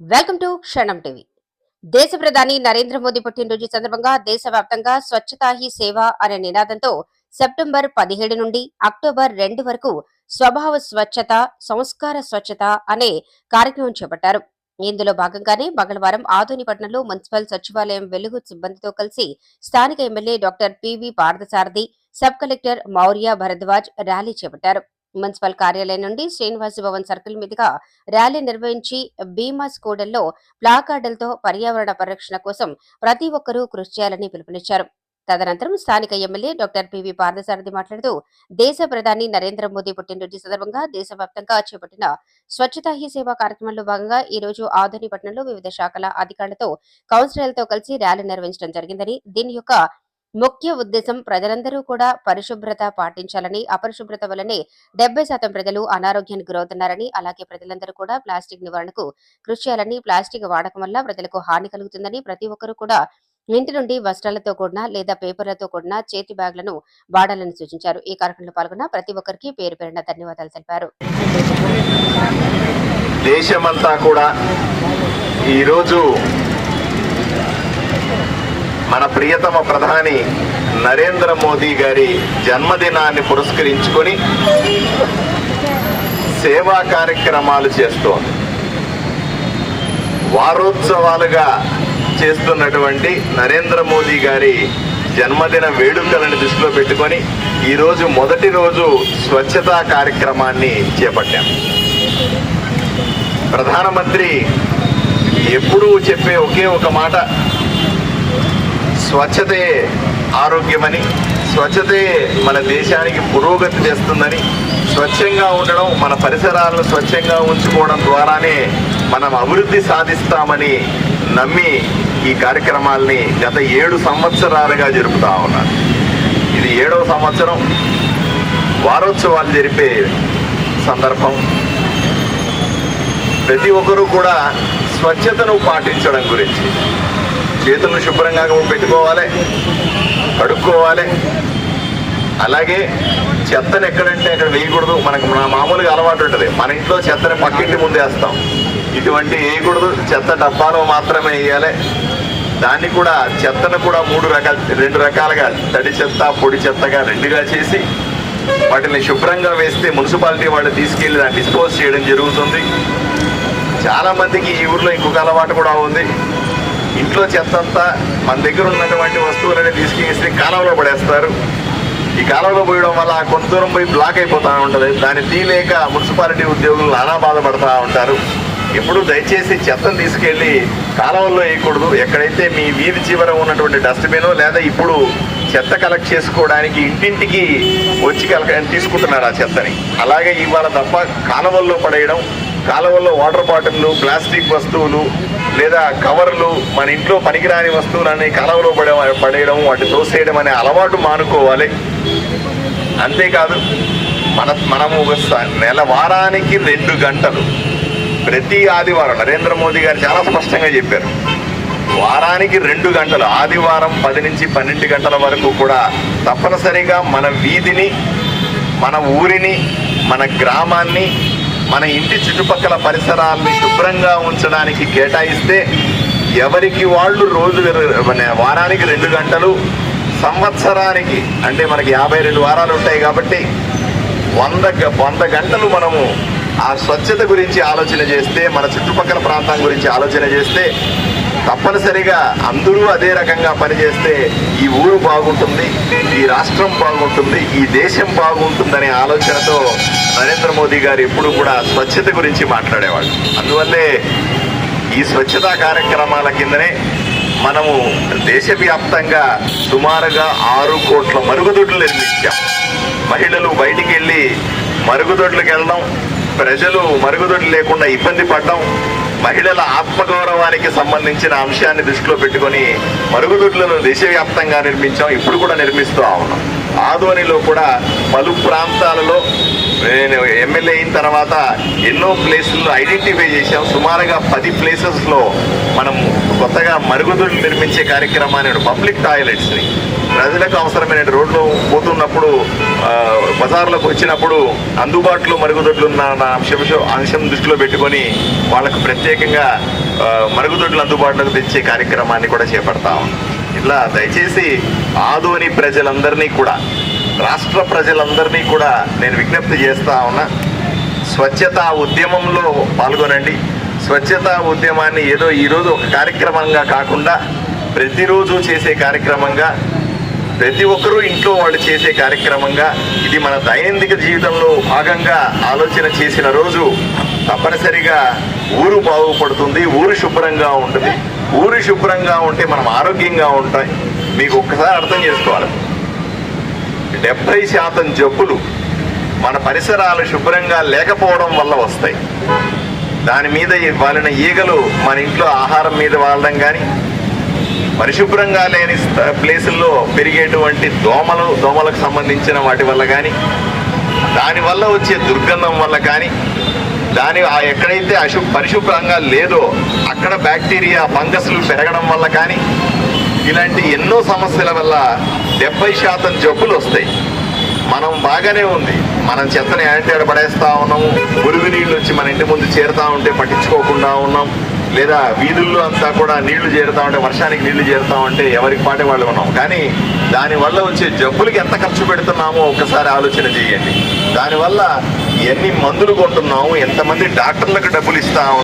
Welcome to క్షణం TV. దేశ ప్రధాని నరేంద్ర మోదీ పుట్టినరోజు సందర్భంగా దేశవ్యాప్తంగా స్వచ్ఛతా హీ సేవ అనే నినాదంతో సెప్టెంబర్ 17 నుండి అక్టోబర్ 2 వరకు స్వభావ స్వచ్ఛత, సంస్కార స్వచ్ఛత అనే కార్యక్రమం చేపట్టారు. ఇందులో భాగంగానే మంగళవారం ఆదోనిపట్నంలో మున్సిపల్ సచివాలయం వెలుగు సిబ్బందితో కలిసి స్థానిక MLA doctor PV Parthasarathi, sub collector Maurya Bharadwaj rally చేపట్టారు. మున్సిపల్ కార్యాలయం నుండి శ్రీనివాస భవన్ సర్కిల్ మీదుగా ర్యాలీ నిర్వహించి భీమాస్ కూడల్లో ప్లాకార్డులతో పర్యావరణ పరిరక్షణ కోసం ప్రతి ఒక్కరూ కృషి చేయాలని పిలుపునిచ్చారు. తదనంతరం స్థానిక ఎమ్మెల్యే డాక్టర్ పివి పార్థసారథి మాట్లాడుతూ దేశ ప్రధాని నరేంద్ర మోదీ పుట్టినరోజు సందర్భంగా దేశవ్యాప్తంగా చేపట్టిన స్వచ్ఛతా హీ సేవ కార్యక్రమంలో భాగంగా ఈ రోజు ఆదోనిపట్నంలో వివిధ శాఖల అధికారులతో కౌన్సిలర్లతో కలిసి ర్యాలీ నిర్వహించడం జరిగిందని, దీని యొక్క ముఖ్య ఉద్దేశం ప్రజలందరూ కూడా పరిశుభ్రత పాటించాలని, అపరిశుభ్రత వల్లనే 70% ప్రజలు అనారోగ్యానికి గురవుతున్నారని, అలాగే ప్రజలందరూ కూడా ప్లాస్టిక్ నివారణకు కృషి చేయాలని, ప్లాస్టిక్ వాడకం వల్ల ప్రజలకు హాని కలుగుతుందని, ప్రతి ఒక్కరూ కూడా ఇంటి నుండి వస్త్రాలతో కూడిన లేదా పేపర్లతో కూడిన చేతి బ్యాగులను వాడాలని సూచించారు. ఈ కార్యక్రమంలో పాల్గొన్న ప్రతి ఒక్కరికి పేరు పేరున ధన్యవాదాలు తెలిపారు. దేశమంతా కూడా ఈరోజు మన ప్రియతమ ప్రధాని నరేంద్ర మోదీ గారి జన్మదినాన్ని పురస్కరించుకొని సేవా కార్యక్రమాలు చేస్తోంది. వారోత్సవాలుగా చేస్తున్నటువంటి నరేంద్ర మోదీ గారి జన్మదిన వేడుకలను దృష్టిలో పెట్టుకొని ఈరోజు మొదటి రోజు స్వచ్ఛతా కార్యక్రమాన్ని చేపట్టాం. ప్రధానమంత్రి ఎప్పుడూ చెప్పే ఒకే ఒక మాట, స్వచ్ఛతే ఆరోగ్యమని, స్వచ్ఛతే మన దేశానికి పురోగతి చేస్తుందని, స్వచ్ఛంగా ఉండడం, మన పరిసరాలను స్వచ్ఛంగా ఉంచుకోవడం ద్వారానే మనం అభివృద్ధి సాధిస్తామని నమ్మి ఈ కార్యక్రమాల్ని గత 7 సంవత్సరాలుగా జరుపుతా ఉన్నారు. ఇది 7వ సంవత్సరం వారోత్సవాలు జరిపే సందర్భం. ప్రతి ఒక్కరూ కూడా స్వచ్ఛతను పాటించడం గురించి, చేతులను శుభ్రంగా పెట్టుకోవాలి, కడుక్కోవాలి. అలాగే చెత్తను ఎక్కడంటే అక్కడ వేయకూడదు. మనకు మామూలుగా అలవాటు ఉంటుంది, మన ఇంట్లో చెత్తని పక్కింటి ముందు వేస్తాం. ఇటువంటి వేయకూడదు, చెత్త డబ్బాలో మాత్రమే వేయాలి. దాన్ని కూడా చెత్తను కూడా 2 రకాలుగా తడి చెత్త, పొడి చెత్తగా 2గా చేసి వాటిని శుభ్రంగా వేస్తే మున్సిపాలిటీ వాళ్ళు తీసుకెళ్లి దాన్ని డిస్పోజ్ చేయడం జరుగుతుంది. చాలా మందికి ఈ ఊర్లో ఇంకొక అలవాటు కూడా ఉంది. ఇంట్లో చెత్త అంతా మన దగ్గర ఉన్నటువంటి వస్తువులని తీసుకెళ్ళి కాలంలో పడేస్తారు. ఈ కాలంలో పోయడం వల్ల కొంత దూరం పోయి బ్లాక్ అయిపోతూ ఉంటుంది. దాన్ని తీయలేక మున్సిపాలిటీ ఉద్యోగులు నానా బాధపడుతూ ఉంటారు. ఇప్పుడు దయచేసి చెత్తను తీసుకెళ్లి కాలువల్లో వేయకూడదు. ఎక్కడైతే మీ వీధి చివర ఉన్నటువంటి డస్ట్బిన్ లేదా ఇప్పుడు చెత్త కలెక్ట్ చేసుకోవడానికి ఇంటింటికి వచ్చి తీసుకుంటున్నారు ఆ చెత్తని. అలాగే ఇవాళ తప్ప కాలువల్లో పడేయడం, కాలువల్లో వాటర్ బాటిళ్ళు, ప్లాస్టిక్ వస్తువులు లేదా కవర్లు, మన ఇంట్లో పనికిరాని వస్తువులని కాలువలో పడేయడం, వాటిని తోసేయడం అనే అలవాటు మానుకోవాలి. అంతేకాదు మనము వారానికి 2 గంటలు ప్రతి ఆదివారం, నరేంద్ర మోదీ గారు చాలా స్పష్టంగా చెప్పారు, వారానికి 2 గంటలు ఆదివారం 10 నుంచి 12 గంటల వరకు కూడా తప్పనిసరిగా మన వీధిని, మన ఊరిని, మన గ్రామాన్ని, మన ఇంటి చుట్టుపక్కల పరిసరాలని శుభ్రంగా ఉంచడానికి కేటాయిస్తే ఎవరికి వాళ్ళు వారానికి 2 గంటలు, సంవత్సరానికి అంటే మనకి 52 వారాలు ఉంటాయి కాబట్టి 100 గంటలు మనము ఆ స్వచ్ఛత గురించి ఆలోచన చేస్తే, మన చుట్టుపక్కల ప్రాంతం గురించి ఆలోచన చేస్తే తప్పనిసరిగా అందరూ అదే రకంగా పనిచేస్తే ఈ ఊరు బాగుంటుంది, ఈ రాష్ట్రం బాగుంటుంది, ఈ దేశం బాగుంటుందనే ఆలోచనతో నరేంద్ర మోదీ గారు ఎప్పుడు కూడా స్వచ్ఛత గురించి మాట్లాడేవాళ్ళు. అందువల్లే ఈ స్వచ్ఛతా కార్యక్రమాల కిందనే మనము దేశవ్యాప్తంగా సుమారుగా 6 కోట్ల మరుగుదొడ్లు నిర్మించాం. మహిళలు బయటికి వెళ్ళి మరుగుదొడ్లకు వెళ్ళడం, ప్రజలు మరుగుదొడ్లు లేకుండా ఇబ్బంది పడడం, మహిళల ఆత్మగౌరవానికి సంబంధించిన అంశాన్ని దృష్టిలో పెట్టుకొని మరుగుదొడ్లను దేశవ్యాప్తంగా నిర్మించాం. ఇప్పుడు కూడా నిర్మిస్తూ ఉన్నాం. ఆదోనిలో కూడా పలు ప్రాంతాలలో నేను ఎమ్మెల్యే అయిన తర్వాత ఎన్నో ప్లేసుల్లో ఐడెంటిఫై చేశాం. సుమారుగా 10 ప్లేసెస్లో మనం కొత్తగా మరుగుదొడ్లు నిర్మించే కార్యక్రమాన్ని, పబ్లిక్ టాయిలెట్స్ని ప్రజలకు అవసరమైన రోడ్లు పోతున్నప్పుడు, బజార్లకు వచ్చినప్పుడు అందుబాటులో మరుగుదొడ్లు ఉన్న అంశం దృష్టిలో పెట్టుకొని వాళ్ళకు ప్రత్యేకంగా మరుగుదొడ్లు అందుబాటులోకి తెచ్చే కార్యక్రమాన్ని కూడా చేపడతాం. ఇట్లా దయచేసి ఆదోని ప్రజలందరినీ కూడా, రాష్ట్ర ప్రజలందరినీ కూడా నేను విజ్ఞప్తి చేస్తా ఉన్నా, స్వచ్ఛతా ఉద్యమంలో పాల్గొనండి. స్వచ్ఛతా ఉద్యమాన్ని ఏదో ఈరోజు ఒక కార్యక్రమంగా కాకుండా ప్రతిరోజు చేసే కార్యక్రమంగా, ప్రతి ఒక్కరూ ఇంట్లో వాళ్ళు చేసే కార్యక్రమంగా, ఇది మన దైనందిక జీవితంలో భాగంగా ఆలోచన చేసిన రోజు తప్పనిసరిగా ఊరు బాగుపడుతుంది, ఊరు శుభ్రంగా ఉంటుంది. ఊరు శుభ్రంగా ఉంటే మనం ఆరోగ్యంగా ఉంటాం. మీకు ఒక్కసారి అర్థం చేసుకోవాలి, 70% జబ్బులు మన పరిసరాలు శుభ్రంగా లేకపోవడం వల్ల వస్తాయి. దాని మీద వాలిన ఈగలు మన ఇంట్లో ఆహారం మీద వాడడం కానీ, పరిశుభ్రంగా లేని ప్లేసుల్లో పెరిగేటువంటి దోమలకు సంబంధించిన వాటి వల్ల కానీ, దానివల్ల వచ్చే దుర్గంధం వల్ల కానీ, ఎక్కడైతే పరిశుభ్రంగా లేదో అక్కడ బ్యాక్టీరియా ఫంగస్లు పెరగడం వల్ల కానీ, ఇలాంటి ఎన్నో సమస్యల వల్ల 70% జబ్బులు వస్తాయి. మనం బాగానే ఉంది, మనం చెత్తని యాంటీఆడ పడేస్తా ఉన్నాము, మురుగు నీళ్ళు వచ్చి మన ఇంటి ముందు చేరుతా ఉంటే పట్టించుకోకుండా ఉన్నాం, లేదా వీధుల్లో అంతా కూడా నీళ్లు చేరుతా ఉంటే, వర్షానికి నీళ్లు చేరుతా ఉంటే ఎవరికి పాటే వాళ్ళు ఉన్నాం. కానీ దానివల్ల వచ్చే జబ్బులకి ఎంత ఖర్చు పెడుతున్నామో ఒకసారి ఆలోచన చేయండి. దానివల్ల ఎన్ని మందులు కొంటున్నాము, ఎంతమంది డాక్టర్లకు డబ్బులు ఇస్తాము.